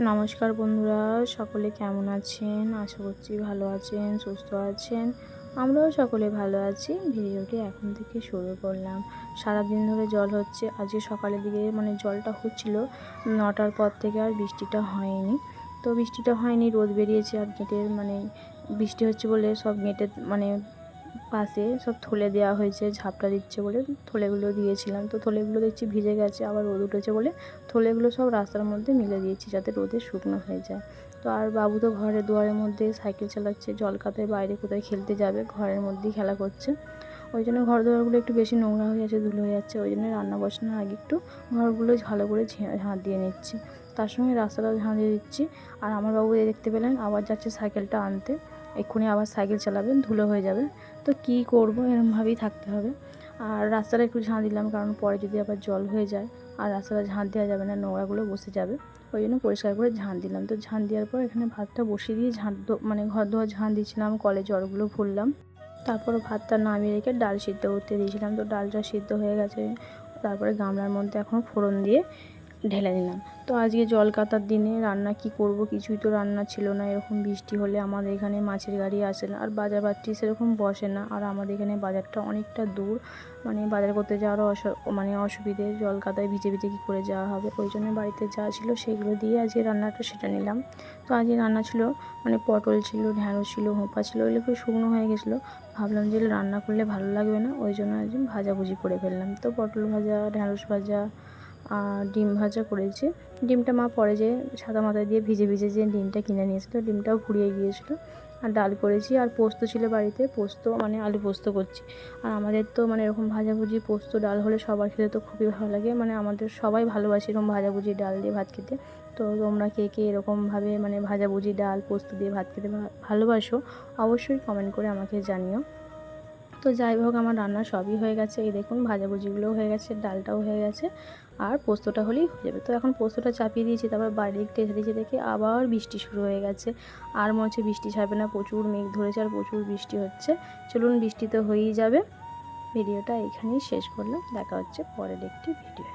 নমস্কার বন্ধুরা, সকলে কেমন আছেন? আশা করছি ভালো আছেন, সুস্থ আছেন। আমরাও সকলে ভালো আছি। ভিডিওটি এখন থেকে শুরু করলাম। সারাদিন ধরে জল হচ্ছে। আজকে সকালের দিকে জলটা হচ্ছিল, 9টার পর থেকে আর বৃষ্টিটা হয়নি। তো বৃষ্টিটা হয়নি, রোদ বেরিয়েছে। আর গেটের বৃষ্টি হচ্ছে বলে সব গেটের পাশে সব থলে দেওয়া হয়েছে, ঝাপটা দিচ্ছে বলে থলেগুলো দিয়েছিলাম। তো থলেগুলো দেখছি ভিজে গেছে, আবার রোদ উঠেছে বলে থলেগুলো সব রাস্তার মধ্যে মিলে দিয়েছি যাতে রোদে শুকনো হয়ে যায়। তো আর বাবু তো ঘরে দুয়ারের মধ্যে সাইকেল চালাচ্ছে, জল কাদায় বাইরে কোথায় খেলতে যাবে, ঘরের মধ্যেই খেলা করছে। ওই জন্য ঘর দুয়ারগুলো একটু বেশি নোংরা হয়ে যাচ্ছে, ধুলো হয়ে যাচ্ছে। ওই জন্য রান্না বসানোর আগে একটু ঘরগুলো ভালো করে ঝাঁট দিয়ে নিচ্ছি, তার সঙ্গে রাস্তাটাও ঝাঁট দিয়ে দিচ্ছি। আর আমার বাবু দেখতে পেলেন আবার যাচ্ছে সাইকেলটা আনতে, এক্ষুনি আবার সাইকেল চালাবেন, ধুলো হয়ে যাবে। তো কী করবো, এরমভাবেই থাকতে হবে। আর রাস্তাটা একটু ঝাঁট দিলাম, কারণ পরে যদি আবার জল হয়ে যায় আর রাস্তাটা ঝাঁট দেওয়া যাবে না, নোংরাগুলো বসে যাবে। ওই জন্য পরিষ্কার করে ঝাঁট দিলাম। তো ঝাঁট দেওয়ার পর এখানে ভাতটা বসিয়ে দিয়ে ঘর ধোয়া ঝাঁট দিচ্ছিলাম, কলে জলগুলো ভরলাম। তারপর ভাতটা নামিয়ে রেখে ডাল সিদ্ধ করতে দিয়েছিলাম। তো ডালটা সিদ্ধ হয়ে গেছে। তারপরে গামলার মধ্যে এখন ফোড়ন দিয়ে ঢেলে নিলাম। তো আজকে জল কাতার দিনে রান্না কি করব, কিছুই তো রান্না ছিল না। এরকম বৃষ্টি হলে আমাদের এখানে মাছের গাড়ি আসে না, আর বাজার বাট্টি সেরকম বসে না। আর আমাদের এখানে বাজারটা অনেকটা দূর, বাজার করতে যাওয়ারও অসুবিধে। জল কাদায় ভিজে ভিজে কী করে যাওয়া হবে। ওই জন্য বাড়িতে যা ছিল সেগুলো দিয়ে আজকে রান্নাটা সেটা নিলাম। তো আজকে রান্না ছিল পটল ছিল, ঢ্যাঁড়স ছিল, হোঁপা ছিল, ওইগুলো একটু শুকনো হয়ে গেছিলো। ভাবলাম যে রান্না করলে ভালো লাগবে না, ওই জন্য আজ ভাজাভুজি করে ফেললাম। তো পটল ভাজা, ঢ্যাঁড়স ভাজা আর ডিম ভাজা করেছি। ডিমটা মা পরে যে সাদা মাথায় দিয়ে ভিজে ভিজে যে ডিমটা কিনে নিয়েছিল, ডিমটাও ফুরিয়ে গিয়েছিলো। আর ডাল করেছি, আর পোস্ত ছিল বাড়িতে, পোস্ত আলু পোস্ত করছি। আর আমাদের তো এরকম ভাজাভুজি পোস্ত ডাল হলে সবার খেতে তো খুবই ভালো লাগে। আমাদের সবাই ভালোবাসে এরকম ভাজাভুজি ডাল দিয়ে ভাত খেতে। তো তোমরা কে কে এরকমভাবে ভাজাভুজি ডাল পোস্ত দিয়ে ভাত খেতে ভালোবাসো, অবশ্যই কমেন্ট করে আমাকে জানিও। তো যাই হোক, আমার রান্না সবই হয়ে গেছে। এই দেখুন ভাজাভুজিগুলোও হয়ে গেছে, ডালটাও হয়ে গেছে, আর পোস্তটা হলেই হয়ে যাবে। তো এখন পোস্তটা চাপিয়ে দিয়েছি, তারপর বাইরে একটু এসে দিয়েছি, দেখে আবার বৃষ্টি শুরু হয়ে গেছে। আর মনে হচ্ছে বৃষ্টি ছাড়বে না, প্রচুর মেঘ ধরেছে আর প্রচুর বৃষ্টি হচ্ছে। চলুন, বৃষ্টি তো হয়েই যাবে। ভিডিওটা এখানেই শেষ করলাম, দেখা হচ্ছে পরের একটি ভিডিও।